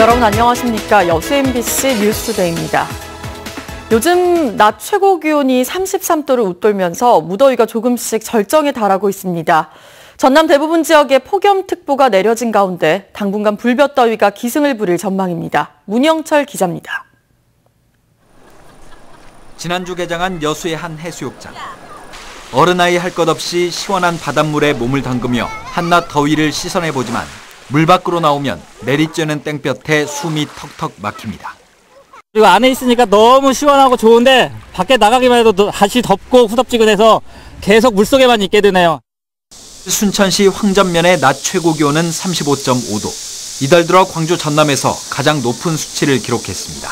여러분 안녕하십니까. 여수 MBC 뉴스투데이입니다. 요즘 낮 최고 기온이 33도를 웃돌면서 무더위가 조금씩 절정에 달하고 있습니다. 전남 대부분 지역에 폭염특보가 내려진 가운데 당분간 불볕더위가 기승을 부릴 전망입니다. 문영철 기자입니다. 지난주 개장한 여수의 한 해수욕장. 어른아이 할 것 없이 시원한 바닷물에 몸을 담그며 한낮 더위를 씻어내보지만 물 밖으로 나오면 내리쬐는 땡볕에 숨이 턱턱 막힙니다. 그리고 안에 있으니까 너무 시원하고 좋은데 밖에 나가기만 해도 다시 덥고 후덥지근해서 계속 물속에만 있게 되네요. 순천시 황전면의 낮 최고 기온은 35.5도. 이달 들어 광주 전남에서 가장 높은 수치를 기록했습니다.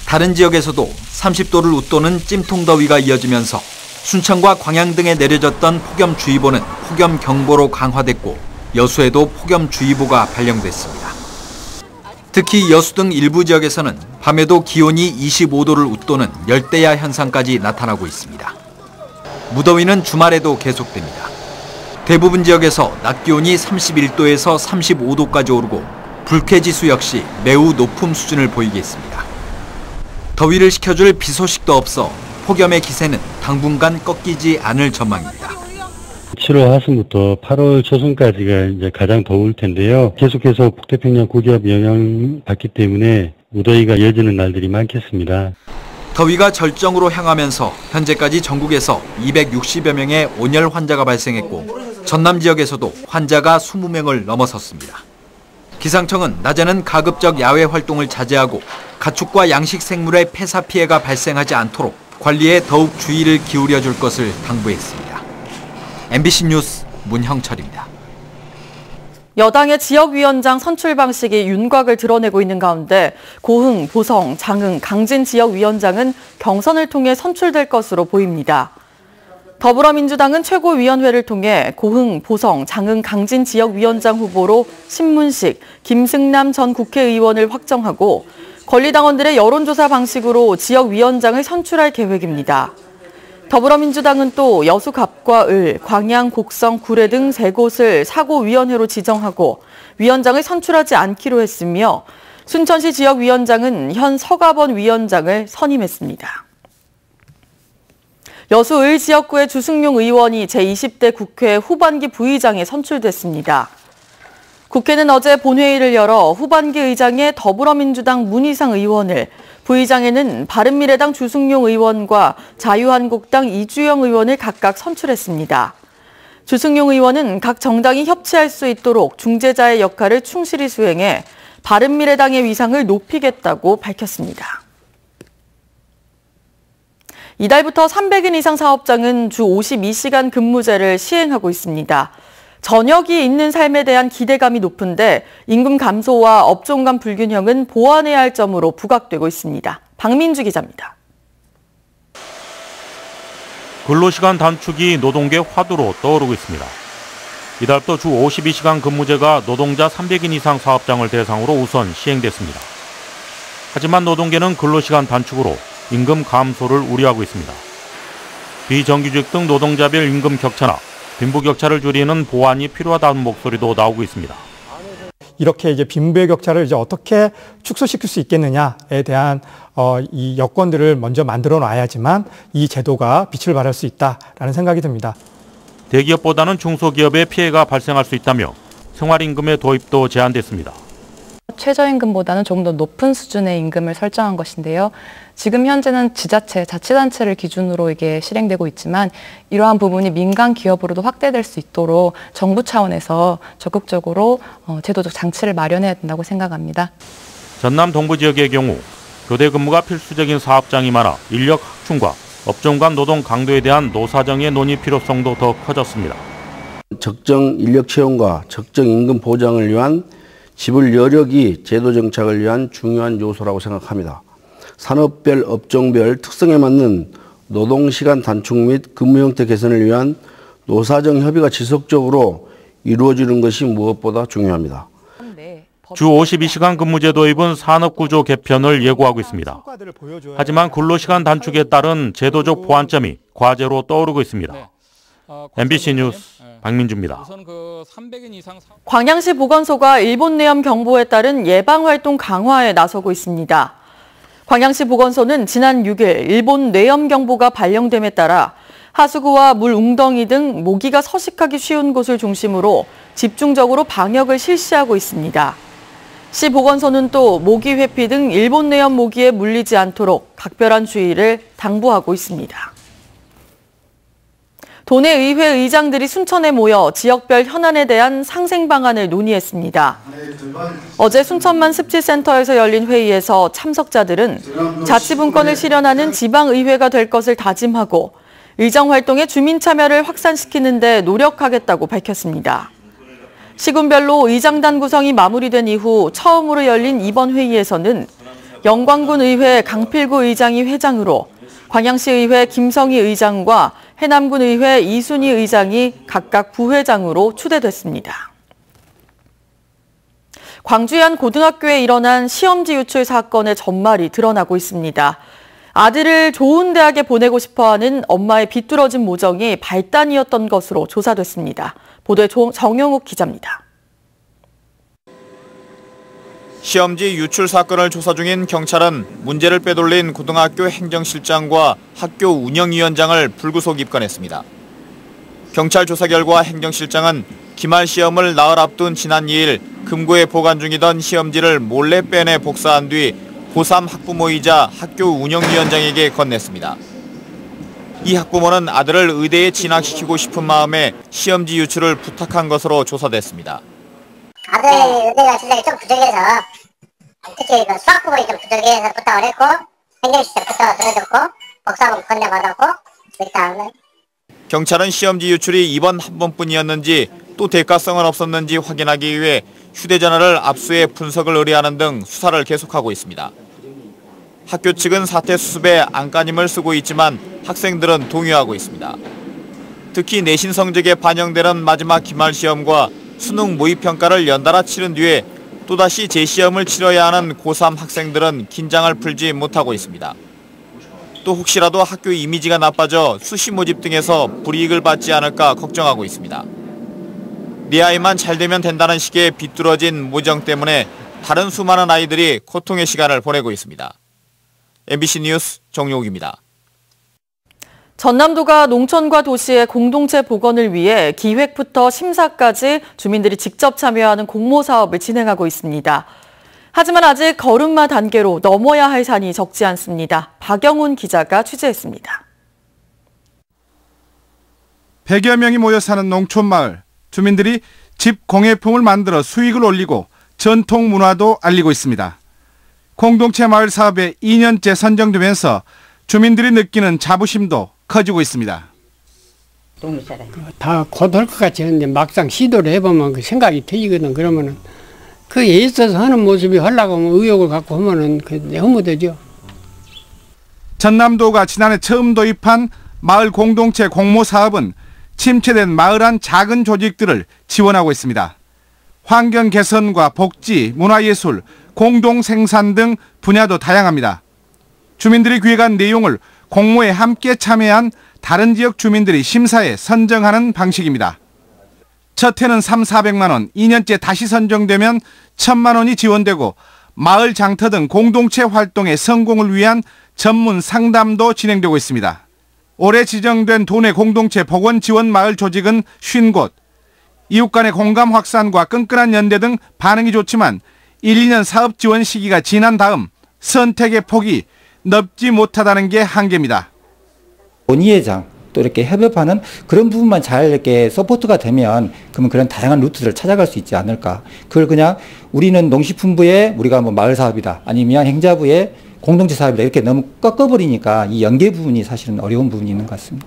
다른 지역에서도 30도를 웃도는 찜통더위가 이어지면서 순천과 광양 등에 내려졌던 폭염주의보는 폭염경보로 강화됐고 여수에도 폭염주의보가 발령됐습니다. 특히 여수 등 일부 지역에서는 밤에도 기온이 25도를 웃도는 열대야 현상까지 나타나고 있습니다. 무더위는 주말에도 계속됩니다. 대부분 지역에서 낮 기온이 31도에서 35도까지 오르고 불쾌지수 역시 매우 높은 수준을 보이겠습니다. 더위를 식혀줄 비 소식도 없어 폭염의 기세는 당분간 꺾이지 않을 전망입니다. 7월 하순부터 8월 초순까지가 이제 가장 더울 텐데요. 계속해서 북태평양 고기압 영향을 받기 때문에 무더위가 이어지는 날들이 많겠습니다. 더위가 절정으로 향하면서 현재까지 전국에서 260여 명의 온열 환자가 발생했고 전남 지역에서도 환자가 20명을 넘어섰습니다. 기상청은 낮에는 가급적 야외 활동을 자제하고 가축과 양식 생물의 폐사 피해가 발생하지 않도록 관리에 더욱 주의를 기울여 줄 것을 당부했습니다. MBC 뉴스 문형철입니다. 여당의 지역위원장 선출 방식이 윤곽을 드러내고 있는 가운데 고흥, 보성, 장흥, 강진 지역위원장은 경선을 통해 선출될 것으로 보입니다. 더불어민주당은 최고위원회를 통해 고흥, 보성, 장흥, 강진 지역위원장 후보로 신문식, 김승남 전 국회의원을 확정하고 권리당원들의 여론조사 방식으로 지역위원장을 선출할 계획입니다. 더불어민주당은 또 여수 갑과 을, 광양, 곡성, 구례 등 3곳을 사고위원회로 지정하고 위원장을 선출하지 않기로 했으며 순천시 지역위원장은 현 서가번 위원장을 선임했습니다. 여수 을 지역구의 주승용 의원이 제20대 국회 후반기 부의장에 선출됐습니다. 국회는 어제 본회의를 열어 후반기 의장에 더불어민주당 문희상 의원을, 부의장에는 바른미래당 주승용 의원과 자유한국당 이주영 의원을 각각 선출했습니다. 주승용 의원은 각 정당이 협치할 수 있도록 중재자의 역할을 충실히 수행해 바른미래당의 위상을 높이겠다고 밝혔습니다. 이달부터 300인 이상 사업장은 주 52시간 근무제를 시행하고 있습니다. 저녁이 있는 삶에 대한 기대감이 높은데 임금 감소와 업종 간 불균형은 보완해야 할 점으로 부각되고 있습니다. 박민주 기자입니다. 근로시간 단축이 노동계 화두로 떠오르고 있습니다. 이달부터 주 52시간 근무제가 노동자 300인 이상 사업장을 대상으로 우선 시행됐습니다. 하지만 노동계는 근로시간 단축으로 임금 감소를 우려하고 있습니다. 비정규직 등 노동자별 임금 격차나 빈부격차를 줄이는 보완이 필요하다는 목소리도 나오고 있습니다. 이렇게 이제 빈부의 격차를 이제 어떻게 축소시킬 수 있겠느냐에 대한 이 여건들을 먼저 만들어 놔야지만 이 제도가 빛을 발할 수 있다라는 생각이 듭니다. 대기업보다는 중소기업에 피해가 발생할 수 있다며 생활임금의 도입도 제한됐습니다. 최저임금보다는 조금 더 높은 수준의 임금을 설정한 것인데요. 지금 현재는 지자체, 자치단체를 기준으로 이게 실행되고 있지만 이러한 부분이 민간 기업으로도 확대될 수 있도록 정부 차원에서 적극적으로 제도적 장치를 마련해야 된다고 생각합니다. 전남 동부 지역의 경우 교대 근무가 필수적인 사업장이 많아 인력 확충과 업종 간 노동 강도에 대한 노사정의 논의 필요성도 더 커졌습니다. 적정 인력 채용과 적정 임금 보장을 위한 지불 여력이 제도 정착을 위한 중요한 요소라고 생각합니다. 산업별, 업종별 특성에 맞는 노동시간 단축 및 근무 형태 개선을 위한 노사정 협의가 지속적으로 이루어지는 것이 무엇보다 중요합니다. 주 52시간 근무제 도입은 산업구조 개편을 예고하고 있습니다. 하지만 근로시간 단축에 따른 제도적 보완점이 과제로 떠오르고 있습니다. MBC 뉴스 박민주입니다. 광양시 보건소가 일본 내염 경보에 따른 예방활동 강화에 나서고 있습니다. 광양시 보건소는 지난 6일 일본 뇌염 경보가 발령됨에 따라 하수구와 물 웅덩이 등 모기가 서식하기 쉬운 곳을 중심으로 집중적으로 방역을 실시하고 있습니다. 시 보건소는 또 모기 회피 등 일본 뇌염 모기에 물리지 않도록 각별한 주의를 당부하고 있습니다. 도내 의회 의장들이 순천에 모여 지역별 현안에 대한 상생 방안을 논의했습니다. 어제 순천만 습지센터에서 열린 회의에서 참석자들은 자치분권을 실현하는 지방의회가 될 것을 다짐하고 의정 활동에 주민 참여를 확산시키는 데 노력하겠다고 밝혔습니다. 시군별로 의장단 구성이 마무리된 이후 처음으로 열린 이번 회의에서는 영광군 의회 강필구 의장이 회장으로 광양시의회 김성희 의장과 해남군 의회 이순희 의장이 각각 부회장으로 추대됐습니다. 광주의 한 고등학교에 일어난 시험지 유출 사건의 전말이 드러나고 있습니다. 아들을 좋은 대학에 보내고 싶어하는 엄마의 비뚤어진 모정이 발단이었던 것으로 조사됐습니다. 보도에 정영욱 기자입니다. 시험지 유출 사건을 조사 중인 경찰은 문제를 빼돌린 고등학교 행정실장과 학교 운영위원장을 불구속 입건했습니다. 경찰 조사 결과 행정실장은 기말 시험을 나흘 앞둔 지난 2일 금고에 보관 중이던 시험지를 몰래 빼내 복사한 뒤 고3 학부모이자 학교 운영위원장에게 건넸습니다. 이 학부모는 아들을 의대에 진학시키고 싶은 마음에 시험지 유출을 부탁한 것으로 조사됐습니다. 아들 의대가 실력이 좀 부족해서 특히 수학 부분이 좀 부족해서 부탁을 했고 행정실장 부탁을 들어줬고 복사본 건네받았고 일단 경찰은 시험지 유출이 이번 한 번뿐이었는지 또 대가성은 없었는지 확인하기 위해 휴대전화를 압수해 분석을 의뢰하는 등 수사를 계속하고 있습니다. 학교 측은 사태 수습에 안간힘을 쓰고 있지만 학생들은 동요하고 있습니다. 특히 내신 성적에 반영되는 마지막 기말 시험과 수능 모의평가를 연달아 치른 뒤에 또다시 재시험을 치러야 하는 고3 학생들은 긴장을 풀지 못하고 있습니다. 또 혹시라도 학교 이미지가 나빠져 수시 모집 등에서 불이익을 받지 않을까 걱정하고 있습니다. 네 아이만 잘 되면 된다는 식의 비뚤어진 모정 때문에 다른 수많은 아이들이 고통의 시간을 보내고 있습니다. MBC 뉴스 정용욱입니다. 전남도가 농촌과 도시의 공동체 복원을 위해 기획부터 심사까지 주민들이 직접 참여하는 공모 사업을 진행하고 있습니다. 하지만 아직 걸음마 단계로 넘어야 할 산이 적지 않습니다. 박영훈 기자가 취재했습니다. 100여 명이 모여 사는 농촌마을. 주민들이 집 공예품을 만들어 수익을 올리고 전통 문화도 알리고 있습니다. 공동체 마을 사업에 2년째 선정되면서 주민들이 느끼는 자부심도 커지고 있습니다. 다 곧할 것 같이 했는데 막상 시도를 해보면 그 생각이 틀리거든. 그러면은 그 애써서 하는 모습이 하려고 하면 의욕을 갖고 하면은 허무되죠. 전남도가 지난해 처음 도입한 마을 공동체 공모 사업은 침체된 마을 안 작은 조직들을 지원하고 있습니다. 환경 개선과 복지, 문화예술, 공동생산 등 분야도 다양합니다. 주민들이 기획한 내용을 공모에 함께 참여한 다른 지역 주민들이 심사해 선정하는 방식입니다. 첫 해는 3,400만 원, 2년째 다시 선정되면 1,000만 원이 지원되고 마을 장터 등 공동체 활동의 성공을 위한 전문 상담도 진행되고 있습니다. 올해 지정된 도내 공동체 복원 지원 마을 조직은 50곳. 이웃 간의 공감 확산과 끈끈한 연대 등 반응이 좋지만 1, 2년 사업 지원 시기가 지난 다음 선택의 폭이 넓지 못하다는 게 한계입니다. 논의회장 또 이렇게 협업하는 그런 부분만 잘 이렇게 서포트가 되면 그러면 그런 다양한 루트를 찾아갈 수 있지 않을까. 그걸 그냥 우리는 농식품부의 우리가 뭐 마을 사업이다 아니면 행자부의 공동체 사업이다 이렇게 너무 꺾어버리니까 이 연계 부분이 사실은 어려운 부분이 있는 것 같습니다.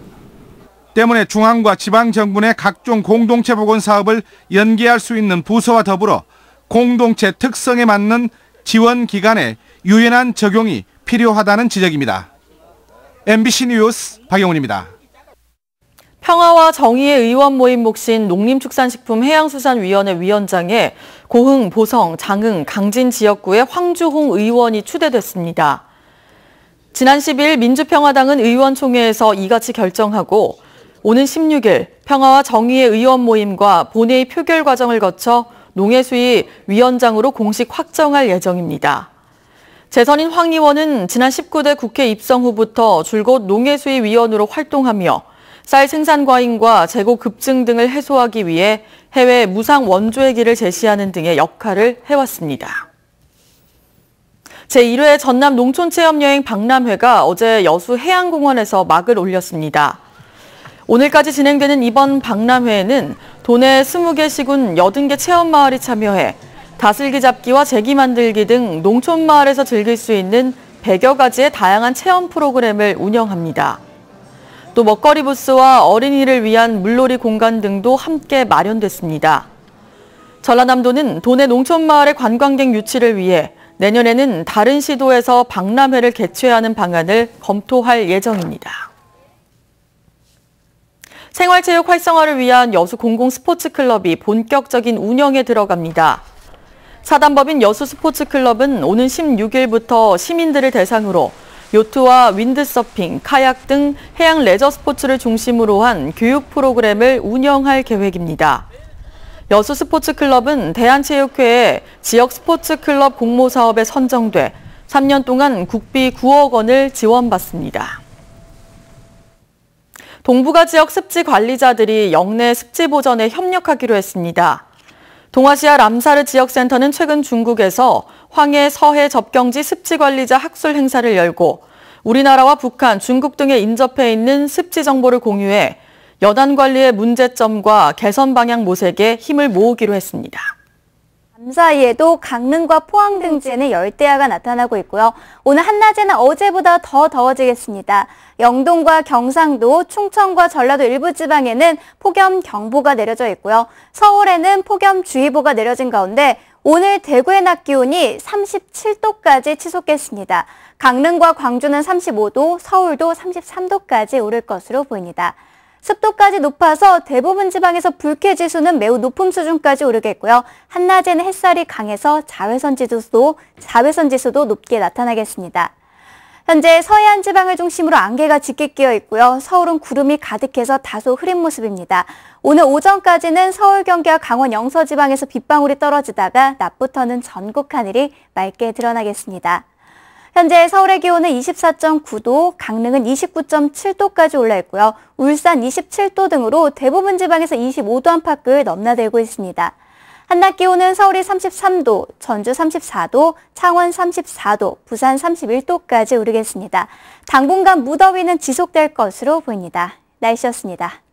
때문에 중앙과 지방정부의 각종 공동체 복원 사업을 연계할 수 있는 부서와 더불어 공동체 특성에 맞는 지원 기간에 유연한 적용이 필요하다는 지적입니다. MBC 뉴스 박영훈입니다. 평화와 정의의 의원 모임 몫인 농림축산식품해양수산위원회 위원장에 고흥, 보성, 장흥, 강진 지역구의 황주홍 의원이 추대됐습니다. 지난 10일 민주평화당은 의원총회에서 이같이 결정하고 오는 16일 평화와 정의의 의원 모임과 본회의 표결 과정을 거쳐 농해수위 위원장으로 공식 확정할 예정입니다. 재선인 황 의원은 지난 19대 국회 입성 후부터 줄곧 농해수위 위원으로 활동하며 쌀 생산 과잉과 재고 급증 등을 해소하기 위해 해외 무상 원조의 길을 제시하는 등의 역할을 해왔습니다. 제1회 전남 농촌체험여행 박람회가 어제 여수 해양공원에서 막을 올렸습니다. 오늘까지 진행되는 이번 박람회에는 도내 20개 시군 80개 체험마을이 참여해 다슬기 잡기와 제기 만들기 등 농촌마을에서 즐길 수 있는 100여 가지의 다양한 체험 프로그램을 운영합니다. 또 먹거리 부스와 어린이를 위한 물놀이 공간 등도 함께 마련됐습니다. 전라남도는 도내 농촌마을의 관광객 유치를 위해 내년에는 다른 시도에서 박람회를 개최하는 방안을 검토할 예정입니다. 생활체육 활성화를 위한 여수 공공스포츠클럽이 본격적인 운영에 들어갑니다. 사단법인 여수스포츠클럽은 오는 16일부터 시민들을 대상으로 요트와 윈드서핑, 카약 등 해양 레저 스포츠를 중심으로 한 교육 프로그램을 운영할 계획입니다. 여수스포츠클럽은 대한체육회의 지역 스포츠클럽 공모사업에 선정돼 3년 동안 국비 9억 원을 지원받습니다. 동북아 지역 습지 관리자들이 영내 습지 보전에 협력하기로 했습니다. 동아시아 람사르 지역센터는 최근 중국에서 황해 서해 접경지 습지 관리자 학술 행사를 열고 우리나라와 북한, 중국 등에 인접해 있는 습지 정보를 공유해 여단 관리의 문제점과 개선 방향 모색에 힘을 모으기로 했습니다. 밤 사이에도 강릉과 포항 등지에는 열대야가 나타나고 있고요. 오늘 한낮에는 어제보다 더 더워지겠습니다. 영동과 경상도, 충청과 전라도 일부 지방에는 폭염경보가 내려져 있고요. 서울에는 폭염주의보가 내려진 가운데 오늘 대구의 낮 기온이 37도까지 치솟겠습니다. 강릉과 광주는 35도, 서울도 33도까지 오를 것으로 보입니다. 습도까지 높아서 대부분 지방에서 불쾌지수는 매우 높은 수준까지 오르겠고요. 한낮에는 햇살이 강해서 자외선 지수도 높게 나타나겠습니다. 현재 서해안 지방을 중심으로 안개가 짙게 끼어 있고요. 서울은 구름이 가득해서 다소 흐린 모습입니다. 오늘 오전까지는 서울, 경기와 강원 영서 지방에서 빗방울이 떨어지다가 낮부터는 전국 하늘이 맑게 드러나겠습니다. 현재 서울의 기온은 24.9도, 강릉은 29.7도까지 올라 있고요. 울산 27도 등으로 대부분 지방에서 25도 안팎을 넘나들고 있습니다. 한낮 기온은 서울이 33도, 전주 34도, 창원 34도, 부산 31도까지 오르겠습니다. 당분간 무더위는 지속될 것으로 보입니다. 날씨였습니다.